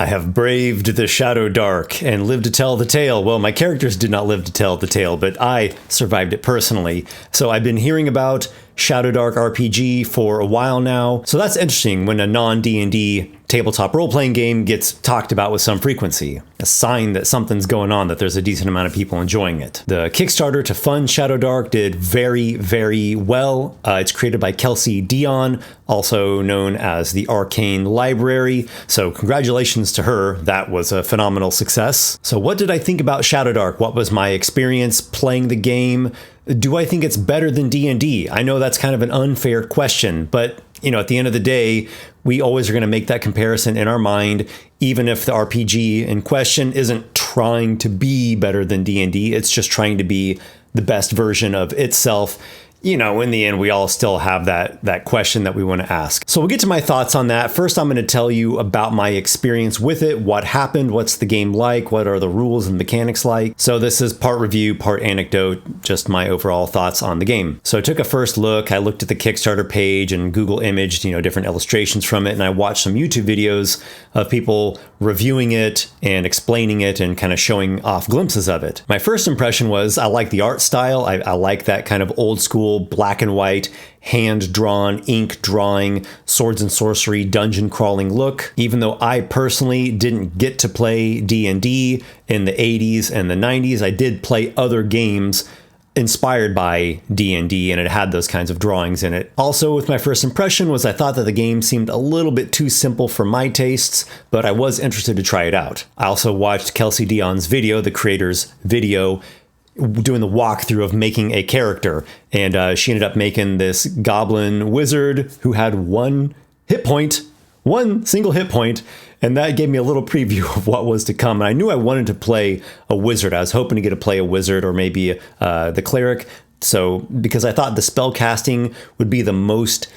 I have braved the Shadowdark and lived to tell the tale. Well, my characters did not live to tell the tale, but I survived it personally. So I've been hearing about Shadowdark RPG for a while now. So that's interesting when a non-D&D tabletop role-playing game gets talked about with some frequency. A sign that something's going on, that there's a decent amount of people enjoying it. The Kickstarter to fund Shadowdark did very, very well. It's created by Kelsey Dion, also known as the Arcane Library. So congratulations to her. That was a phenomenal success. So what did I think about Shadowdark? What was my experience playing the game? Do I think it's better than D&D? I know that's kind of an unfair question, but at the end of the day, we always are going to make that comparison in our mind, even if the RPG in question isn't trying to be better than D&D. It's just trying to be the best version of itself. In the end, we all still have that question that we want to ask. So we'll get to my thoughts on that. First, I'm going to tell you about my experience with it, what happened, what's the game like, what are the rules and mechanics like. So this is part review, part anecdote, just my overall thoughts on the game. So I took a first look. I looked at the Kickstarter page and Google imaged, different illustrations from it. And I watched some YouTube videos of people reviewing it and explaining it and kind of showing off glimpses of it. My first impression was I like the art style. I like that kind of old school black and white, hand-drawn, ink drawing, swords and sorcery, dungeon crawling look. Even though I personally didn't get to play D&D in the 80s and the 90s, I did play other games inspired by D&D, and it had those kinds of drawings in it. Also, with my first impression was I thought that the game seemed a little bit too simple for my tastes, but I was interested to try it out. I also watched Kelsey Dion's video, the creator's video, doing the walkthrough of making a character, and she ended up making this goblin wizard who had one single hit point, and that gave me a little preview of what was to come. And I knew I wanted to play a wizard. I was hoping to get to play a wizard or maybe the cleric. So because I thought the spell casting would be the most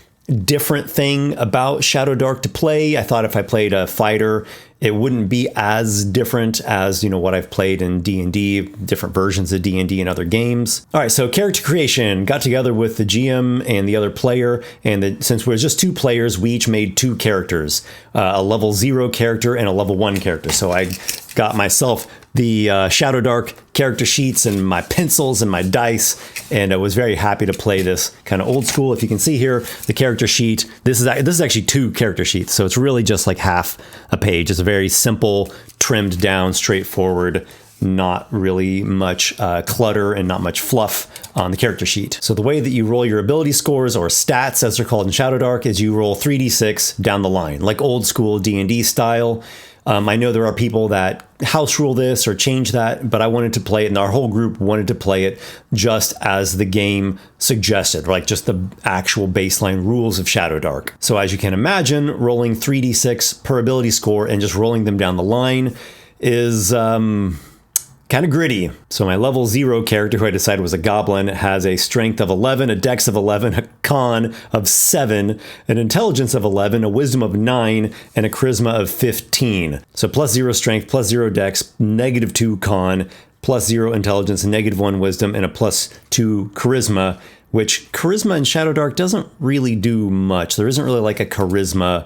different thing about Shadowdark to play. I thought if I played a fighter, it wouldn't be as different as, what I've played in D&D, different versions of D&D and other games. All right, so character creation. Got together with the GM and the other player, and since we're just two players, we each made two characters, a level 0 character and a level 1 character. So I got myself the Shadowdark character sheets and my pencils and my dice, and I was very happy to play this kind of old school. If you can see here, the character sheet, this is actually two character sheets, so it's really just like half a page. It's a very simple, trimmed down, straightforward, not really much clutter and not much fluff on the character sheet. So the way that you roll your ability scores, or stats as they're called in Shadowdark, is you roll 3d6 down the line, like old school D&D style. I know there are people that house rule this or change that, but I wanted to play it, and our whole group wanted to play it just as the game suggested, like just the actual baseline rules of Shadowdark. So as you can imagine, rolling 3d6 per ability score and just rolling them down the line is kind of gritty. So my level 0 character, who I decided was a goblin, has a strength of 11, a dex of 11, a con of 7, an intelligence of 11, a wisdom of 9, and a charisma of 15. So plus 0 strength, plus 0 dex, -2 con, plus 0 intelligence, -1 wisdom, and a plus 2 charisma, which charisma in Shadowdark doesn't really do much. There isn't really like a charisma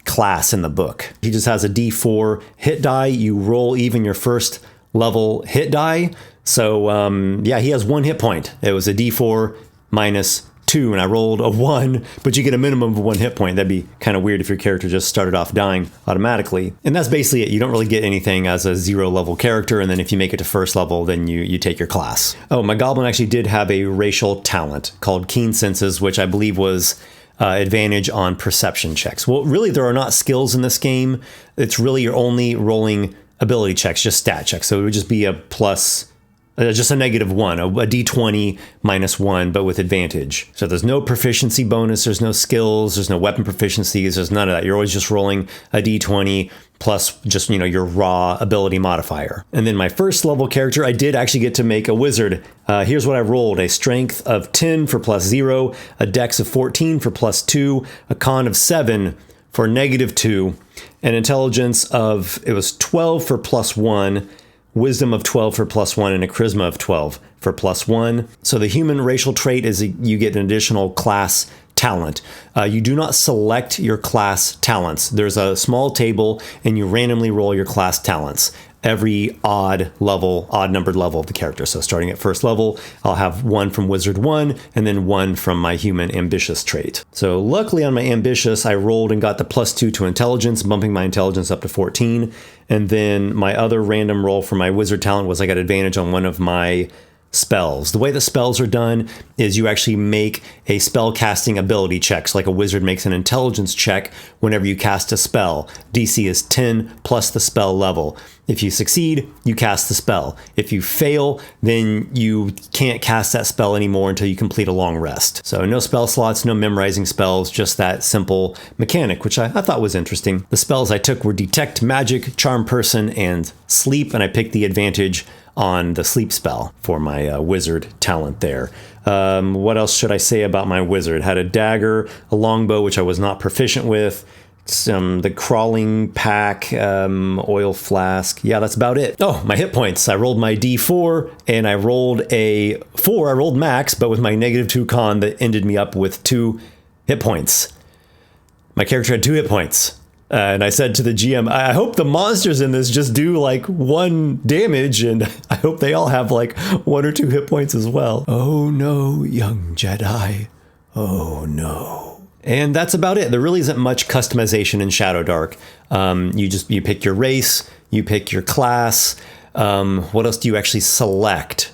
class in the book. He just has a d4 hit die. You roll even your first level hit die. So he has 1 hit point. It was a d4 -2, and I rolled a 1, but you get a minimum of 1 hit point. That'd be kind of weird if your character just started off dying automatically. And that's basically it. You don't really get anything as a 0 level character, and then if you make it to first level, then you take your class. Oh, my goblin actually did have a racial talent called Keen Senses, which I believe was advantage on perception checks. Well, really, there are not skills in this game. It's really you're only rolling ability checks, just stat checks. So it would just be a plus, just a -1, a d20 -1, but with advantage. So there's no proficiency bonus, there's no skills, there's no weapon proficiencies, there's none of that. You're always just rolling a d20 plus just, your raw ability modifier. And then my first level character, I did actually get to make a wizard. Here's what I rolled: a strength of 10 for plus 0, a dex of 14 for plus 2, a con of 7 for -2, an intelligence of, it was 12 for plus 1, wisdom of 12 for plus 1, and a charisma of 12 for plus 1. So the human racial trait is you get an additional class talent. You do not select your class talents. There's a small table and you randomly roll your class talents every odd numbered level of the character. So starting at first level, I'll have 1 from Wizard 1 and then 1 from my human ambitious trait. So luckily on my ambitious, I rolled and got the +2 to intelligence, bumping my intelligence up to 14. And then my other random roll for my wizard talent was I got advantage on one of my spells. The way the spells are done is you actually make a spell casting ability check. So like a wizard makes an intelligence check whenever you cast a spell. DC is 10 plus the spell level. If you succeed, you cast the spell. If you fail, then you can't cast that spell anymore until you complete a long rest. So no spell slots, no memorizing spells, just that simple mechanic, which I thought was interesting. The spells I took were Detect Magic, Charm Person, and Sleep, and I picked the advantage on the sleep spell for my wizard talent there. What else should I say about my wizard? Had a dagger, a longbow, which I was not proficient with, the crawling pack, oil flask. Yeah, that's about it. Oh, my hit points. I rolled my D4 and I rolled a 4. I rolled max, but with my -2 con that ended me up with 2 hit points. My character had 2 hit points. And I said to the GM, I hope the monsters in this just do like 1 damage, and I hope they all have like 1 or 2 hit points as well. Oh no, young Jedi. Oh no. And that's about it. There really isn't much customization in Shadowdark. You pick your race, you pick your class. What else do you actually select?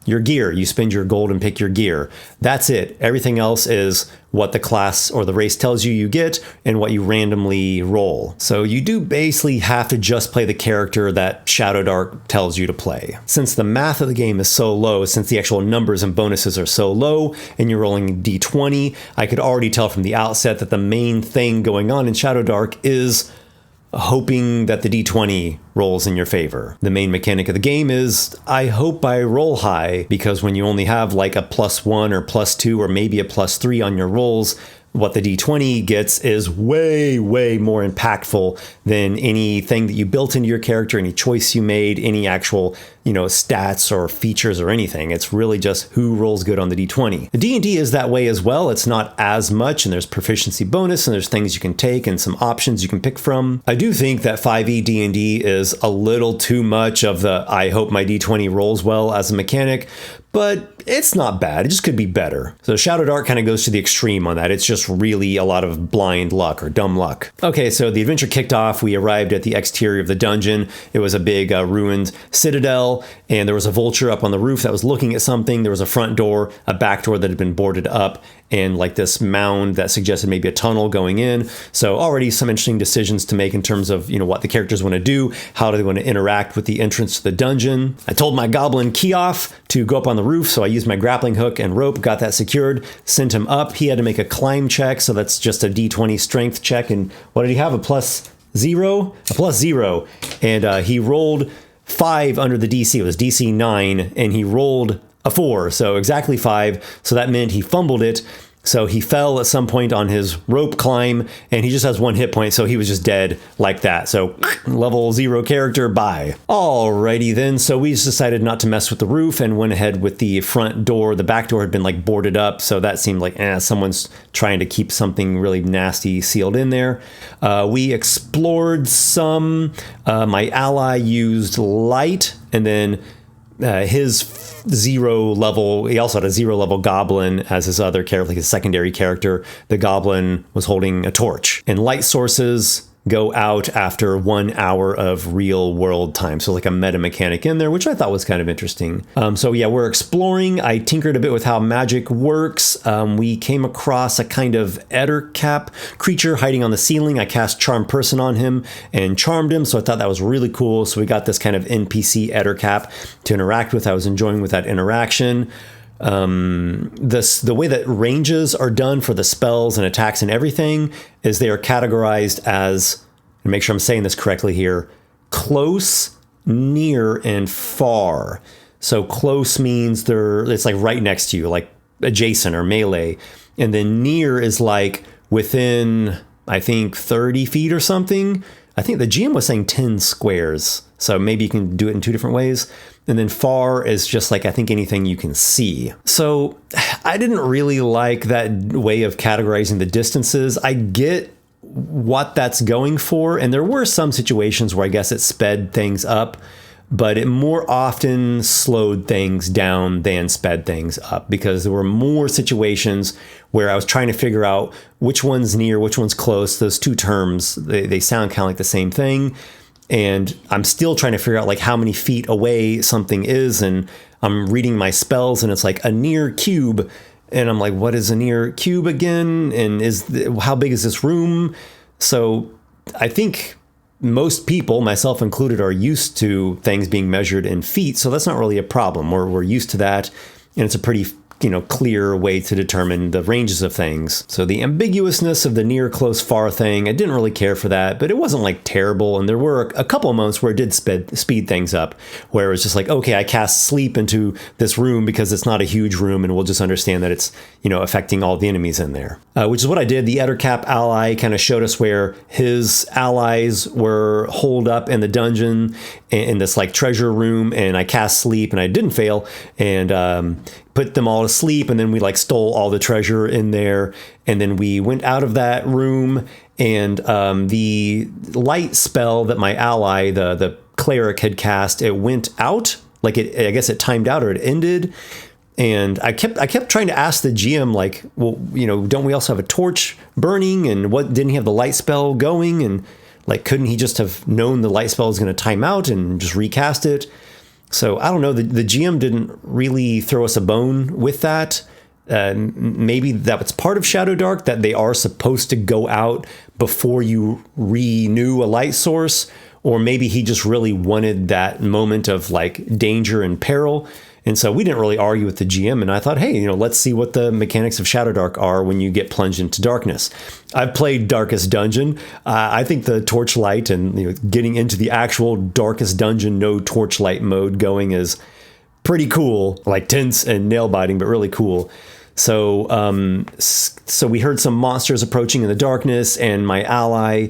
Your gear. You spend your gold and pick your gear. That's it. Everything else is what the class or the race tells you get and what you randomly roll. So you do basically have to just play the character that Shadowdark tells you to play. Since the math of the game is so low, since the actual numbers and bonuses are so low, and you're rolling D20, I could already tell from the outset that the main thing going on in Shadowdark is hoping that the D20 rolls in your favor. The main mechanic of the game is, I hope I roll high, because when you only have like a +1 or +2 or maybe a +3 on your rolls, what the D20 gets is way, way more impactful than anything that you built into your character, any choice you made, any actual, stats or features or anything. It's really just who rolls good on the D20. The D&D is that way as well. It's not as much, and there's proficiency bonus, and there's things you can take and some options you can pick from. I do think that 5e D&D is a little too much of the I hope my D20 rolls well as a mechanic, but it's not bad. It just could be better. So Shadowdark kind of goes to the extreme on that. It's just really a lot of blind luck or dumb luck. Okay, so the adventure kicked off. We arrived at the exterior of the dungeon. It was a big ruined citadel, and there was a vulture up on the roof that was looking at something. There was a front door, a back door that had been boarded up, and like this mound that suggested maybe a tunnel going in. So already some interesting decisions to make in terms of, what the characters want to do, how do they want to interact with the entrance to the dungeon. I told my goblin Keoff to go up on the roof, so I used my grappling hook and rope, got that secured, sent him up. He had to make a climb check, so that's just a D20 strength check. And what did he have? A +0? A +0. And he rolled 5 under the DC. It was DC 9, and he rolled a 4, so exactly 5. So that meant he fumbled it. So he fell at some point on his rope climb, and he just has 1 hit point, so he was just dead like that. So level 0 character, bye. Alrighty then, so we just decided not to mess with the roof and went ahead with the front door. The back door had been like boarded up, so that seemed like someone's trying to keep something really nasty sealed in there. We explored some. My ally used light, and then his 0 level, he also had a 0 level goblin as his other character, like his secondary character. The goblin was holding a torch. And light sources go out after 1 hour of real world time. So like a meta mechanic in there, which I thought was kind of interesting. So yeah, we're exploring. I tinkered a bit with how magic works. We came across a kind of Ettercap creature hiding on the ceiling. I cast Charm Person on him and charmed him. So I thought that was really cool. So we got this kind of NPC Ettercap to interact with. I was enjoying with that interaction. The way that ranges are done for the spells and attacks and everything is they are categorized as, and make sure I'm saying this correctly here, close, near, and far. So close means it's like right next to you, like adjacent or melee. And then near is like within, I think, 30 feet or something. I think the GM was saying 10 squares. So maybe you can do it in 2 different ways. And then far is just like, I think, anything you can see. So I didn't really like that way of categorizing the distances. I get what that's going for. And there were some situations where I guess it sped things up, but it more often slowed things down than sped things up, because there were more situations where I was trying to figure out which one's near, which one's close. Those two terms, they sound kind of like the same thing. And I'm still trying to figure out like how many feet away something is. And I'm reading my spells and it's like a near cube. And I'm like, what is a near cube again? And how big is this room? So I think most people, myself included, are used to things being measured in feet. So that's not really a problem. We're used to that. And it's a pretty clear way to determine the ranges of things. So the ambiguousness of the near, close, far thing, I didn't really care for that, but it wasn't like terrible. And there were a couple of moments where it did speed things up, where it was just like, okay, I cast sleep into this room because it's not a huge room, and we'll just understand that it's, affecting all the enemies in there. Which is what I did. The Ettercap ally kind of showed us where his allies were holed up in the dungeon in this like treasure room, and I cast sleep and I didn't fail, and put them all to sleep, and then we like stole all the treasure in there, and then we went out of that room, and the light spell that my ally, the cleric, had cast, it went out. Like I guess it timed out, or it ended. And I kept trying to ask the GM, like, well, don't we also have a torch burning? And what, didn't he have the light spell going? And like, couldn't he just have known the light spell was going to time out and just recast it? So I don't know. The GM didn't really throw us a bone with that. Maybe that was part of Shadowdark, that they are supposed to go out before you renew a light source. Or maybe he just really wanted that moment of like danger and peril. And so we didn't really argue with the GM, and I thought, hey, let's see what the mechanics of Shadowdark are when you get plunged into darkness. I've played Darkest Dungeon. I think the torchlight and getting into the actual Darkest Dungeon no torchlight mode going is pretty cool, like tense and nail biting, but really cool. So so we heard some monsters approaching in the darkness, and my ally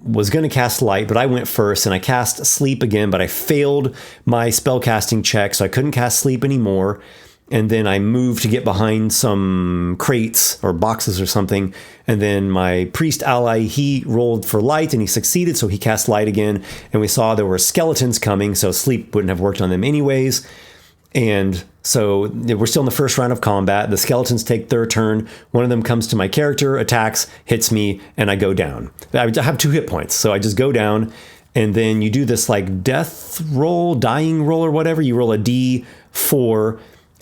was going to cast light, but I went first, and I cast sleep again, but I failed my spellcasting check, so I couldn't cast sleep anymore. And then I moved to get behind some crates or boxes or something. And then my priest ally, he rolled for light and he succeeded, so he cast light again. And we saw there were skeletons coming, so sleep wouldn't have worked on them anyways. And so we're still in the first round of combat. The skeletons take their turn. One of them comes to my character, attacks, hits me, and I go down. I have 2 hit points, so I just go down. And then you do this like death roll, dying roll or whatever. You roll a D4,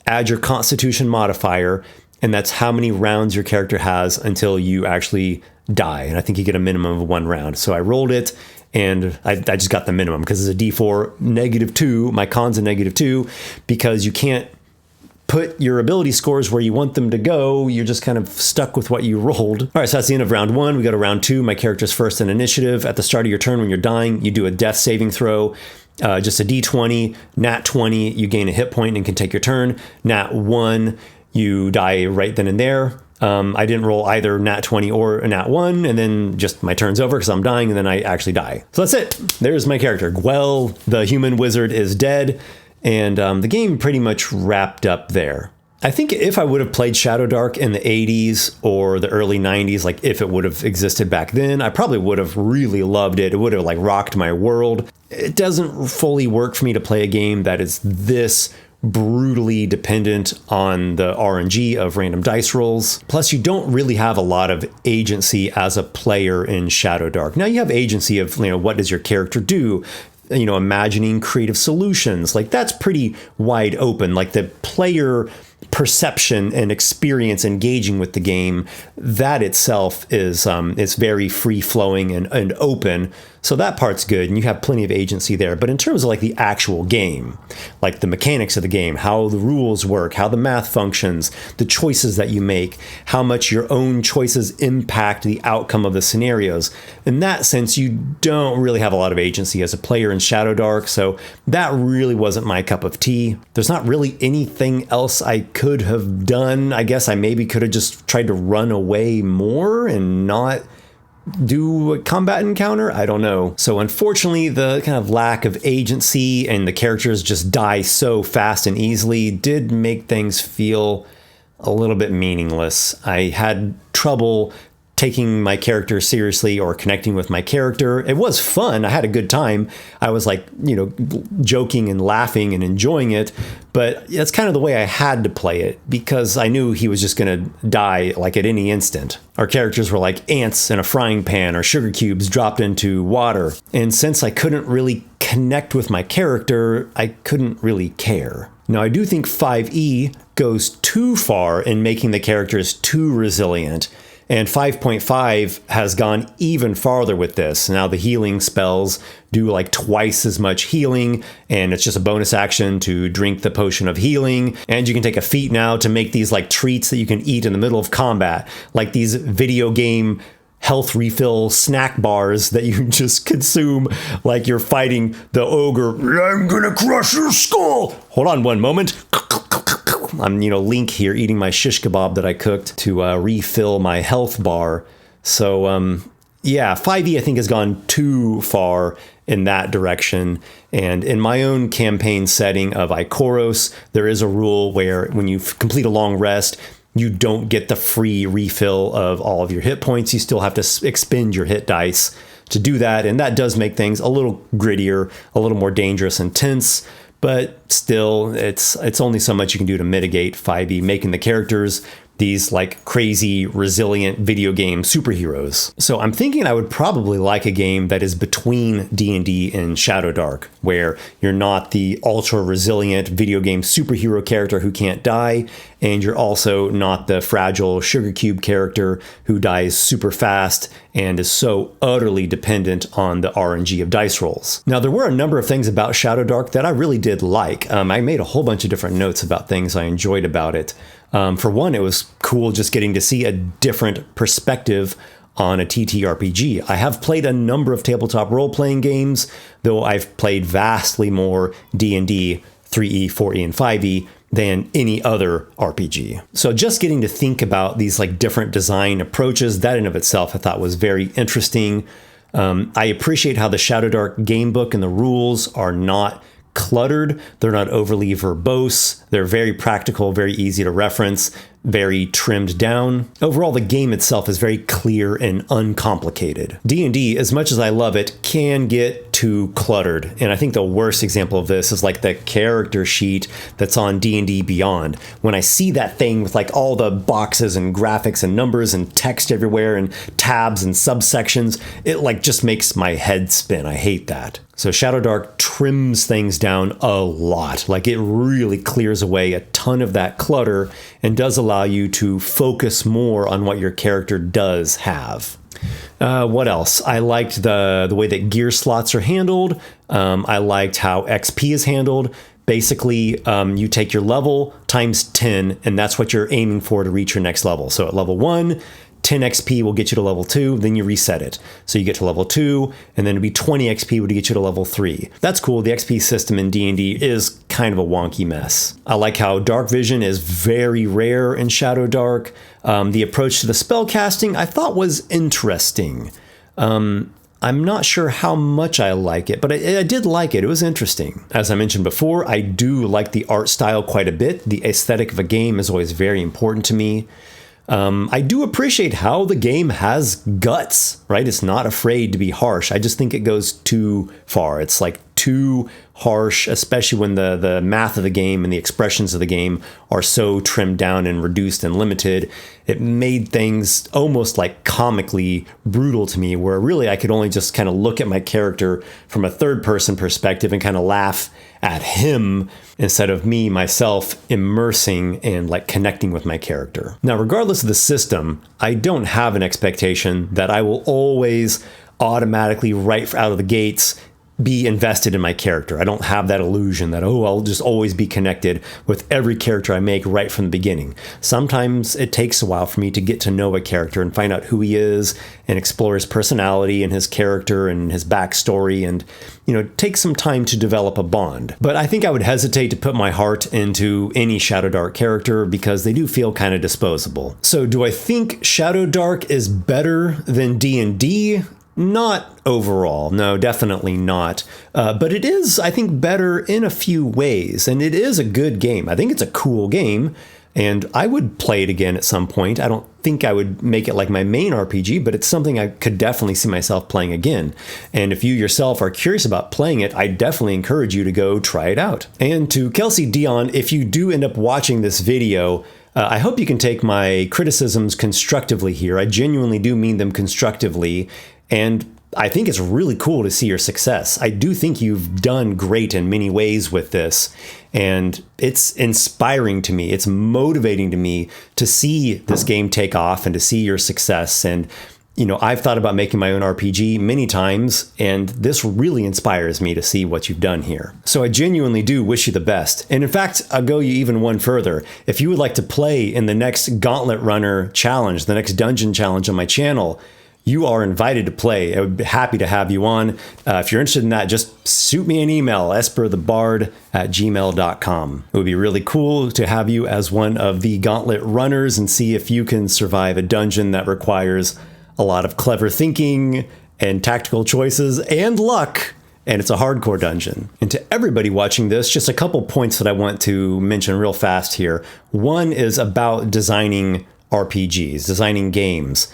add your Constitution modifier, and that's how many rounds your character has until you actually die. And I think you get a minimum of 1 round. So I rolled it, and I just got the minimum because it's a D4 -2. My con's a -2 because you can't put your ability scores where you want them to go. You're just kind of stuck with what you rolled. All right, so that's the end of round 1. We go to round 2. My character's first in initiative. At the start of your turn, when you're dying, you do a death saving throw. Just a D20, nat 20, you gain a hit point and can take your turn. Nat 1, you die right then and there. I didn't roll either nat 20 or a nat 1, and then just my turn's over because I'm dying, and then I actually die. So that's it. There's my character. Gwell, the human wizard, is dead, and the game pretty much wrapped up there. I think if I would have played Shadowdark in the 80s or the early 90s, like if it would have existed back then, I probably would have really loved it. It would have like rocked my world. It doesn't fully work for me to play a game that is this brutally dependent on the RNG of random dice rolls. Plus, you don't really have a lot of agency as a player in Shadowdark. Now, you have agency of, what does your character do? Imagining creative solutions. Like, that's pretty wide open. Like, the player perception and experience engaging with the game, that itself is very free-flowing and open. So that part's good, and you have plenty of agency there. But in terms of like the actual game, like the mechanics of the game, how the rules work, how the math functions, the choices that you make, how much your own choices impact the outcome of the scenarios, in that sense, you don't really have a lot of agency as a player in Shadowdark. So that really wasn't my cup of tea. There's not really anything else I could have done. I guess I maybe could have just tried to run away more and not do a combat encounter? I don't know. So unfortunately, the kind of lack of agency and the characters just die so fast and easily did make things feel a little bit meaningless. I had trouble taking my character seriously or connecting with my character. It was fun. I had a good time. I was like, joking and laughing and enjoying it. But that's kind of the way I had to play it because I knew he was just going to die like at any instant. Our characters were like ants in a frying pan or sugar cubes dropped into water. And since I couldn't really connect with my character, I couldn't really care. Now, I do think 5e goes too far in making the characters too resilient. And 5.5 has gone even farther with this. Now the healing spells do like twice as much healing, and it's just a bonus action to drink the potion of healing. And you can take a feat now to make these like treats that you can eat in the middle of combat, like these video game health refill snack bars that you just consume like you're fighting the ogre. I'm gonna crush your skull. Hold on one moment. I'm, Link here eating my shish kebab that I cooked to refill my health bar. So, 5e I think has gone too far in that direction. And in my own campaign setting of Ikoros, there is a rule where when you complete a long rest, you don't get the free refill of all of your hit points. You still have to expend your hit dice to do that. And that does make things a little grittier, a little more dangerous and tense. But still, it's only so much you can do to mitigate 5e, making the characters these like crazy, resilient video game superheroes. So I'm thinking I would probably like a game that is between D&D and Shadowdark, where you're not the ultra resilient video game superhero character who can't die, and you're also not the fragile sugar cube character who dies super fast and is so utterly dependent on the RNG of dice rolls. Now, there were a number of things about Shadowdark that I really did like. I made a whole bunch of different notes about things I enjoyed about it. For one, it was cool just getting to see a different perspective on a TTRPG. I have played a number of tabletop role-playing games, though I've played vastly more D&D, 3e, 4e, and 5e than any other RPG. So just getting to think about these like different design approaches, that in of itself I thought was very interesting. I appreciate how the Shadowdark gamebook and the rules are not cluttered. They're not overly verbose. They're very practical, very easy to reference, very trimmed down. Overall, the game itself is very clear and uncomplicated. D&D, as much as I love it, can get too cluttered. And I think the worst example of this is like the character sheet that's on D&D Beyond. When I see that thing with like all the boxes and graphics and numbers and text everywhere and tabs and subsections, it like just makes my head spin. I hate that. So Shadowdark trims things down a lot. Like it really clears away a ton of that clutter and does allow you to focus more on what your character does have. What else? I liked the way that gear slots are handled. I liked how XP is handled. Basically, you take your level times 10, and that's what you're aiming for to reach your next level. So at level 1, 10 XP will get you to level 2, then you reset it. So you get to level 2, and then it'd be 20 XP would get you to level 3. That's cool. The XP system in D&D is kind of a wonky mess. I like how dark vision is very rare in Shadowdark. The approach to the spell casting I thought was interesting. I'm not sure how much I like it, but I did like it. It was interesting. As I mentioned before, I do like the art style quite a bit. The aesthetic of a game is always very important to me. I do appreciate how the game has guts, right? It's not afraid to be harsh. I just think it goes too far. It's like too harsh, especially when the math of the game and the expressions of the game are so trimmed down and reduced and limited. It made things almost like comically brutal to me, where really I could only just kind of look at my character from a third person perspective and kind of laugh at him instead of me, myself, immersing and like connecting with my character. Now, regardless of the system, I don't have an expectation that I will always automatically right out of the gates be invested in my character. I don't have that illusion that, oh, I'll just always be connected with every character I make right from the beginning. Sometimes it takes a while for me to get to know a character and find out who he is and explore his personality and his character and his backstory and, take some time to develop a bond. But I think I would hesitate to put my heart into any Shadowdark character because they do feel kind of disposable. So do I think Shadowdark is better than D&D? Not overall, no, definitely not. But it is, I think, better in a few ways, and it is a good game. I think it's a cool game, and I would play it again at some point. I don't think I would make it like my main RPG, but it's something I could definitely see myself playing again. And if you yourself are curious about playing it, I definitely encourage you to go try it out. And to Kelsey Dion, if you do end up watching this video, I hope you can take my criticisms constructively here. I genuinely do mean them constructively. And I think it's really cool to see your success. I do think you've done great in many ways with this. And it's inspiring to me. It's motivating to me to see this game take off and to see your success. And, I've thought about making my own RPG many times, and this really inspires me to see what you've done here. So I genuinely do wish you the best. And in fact, I'll go you even one further. If you would like to play in the next Gauntlet Runner challenge, the next dungeon challenge on my channel, you are invited to play. I would be happy to have you on. If you're interested in that, just shoot me an email, esperthebard@gmail.com. It would be really cool to have you as one of the Gauntlet runners and see if you can survive a dungeon that requires a lot of clever thinking and tactical choices and luck. And it's a hardcore dungeon. And to everybody watching this, just a couple points that I want to mention real fast here. One is about designing RPGs, designing games.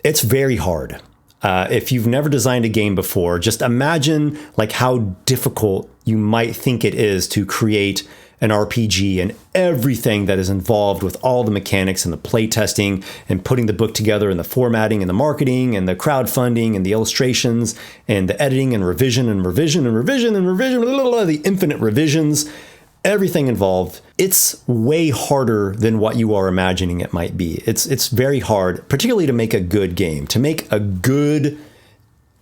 It's very hard. If you've never designed a game before, just imagine how difficult you might think it is to create an RPG and everything that is involved with all the mechanics and the play testing and putting the book together and the formatting and the marketing and the crowdfunding and the illustrations and the editing and revision and revision and revision and revision, the infinite revisions. Everything involved. It's way harder than what you are imagining it might be. It's very hard, particularly to make a good game. To make a good,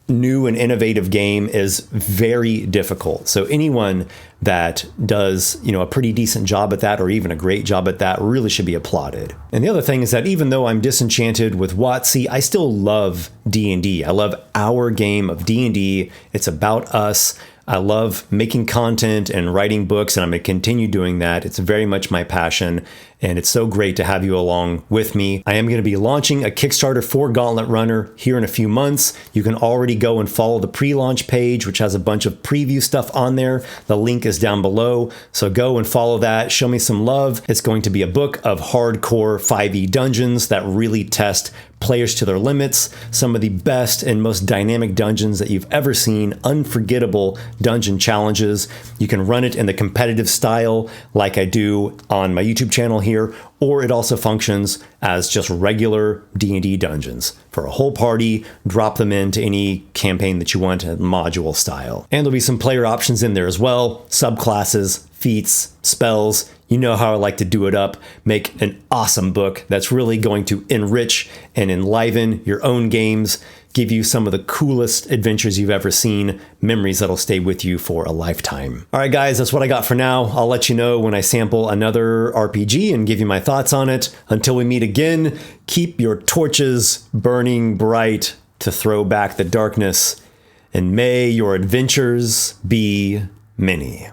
new and innovative game is very difficult. So anyone that does, a pretty decent job at that or even a great job at that really should be applauded. And the other thing is that even though I'm disenchanted with WotC, I still love D&D. I love our game of D&D. It's about us. I love making content and writing books, and I'm going to continue doing that. It's very much my passion, and it's so great to have you along with me. I am going to be launching a Kickstarter for Gauntlet Runner here in a few months. You can already go and follow the pre-launch page, which has a bunch of preview stuff on there. The link is down below, so go and follow that. Show me some love. It's going to be a book of hardcore 5e dungeons that really test players to their limits, some of the best and most dynamic dungeons that you've ever seen, unforgettable dungeon challenges. You can run it in the competitive style like I do on my YouTube channel here, or it also functions as just regular D&D dungeons. For a whole party, drop them into any campaign that you want in module style. And there'll be some player options in there as well, subclasses, feats, spells. You know how I like to do it up. Make an awesome book that's really going to enrich and enliven your own games, give you some of the coolest adventures you've ever seen, memories that'll stay with you for a lifetime. All right, guys, that's what I got for now. I'll let you know when I sample another RPG and give you my thoughts on it. Until we meet again, keep your torches burning bright to throw back the darkness, and may your adventures be many.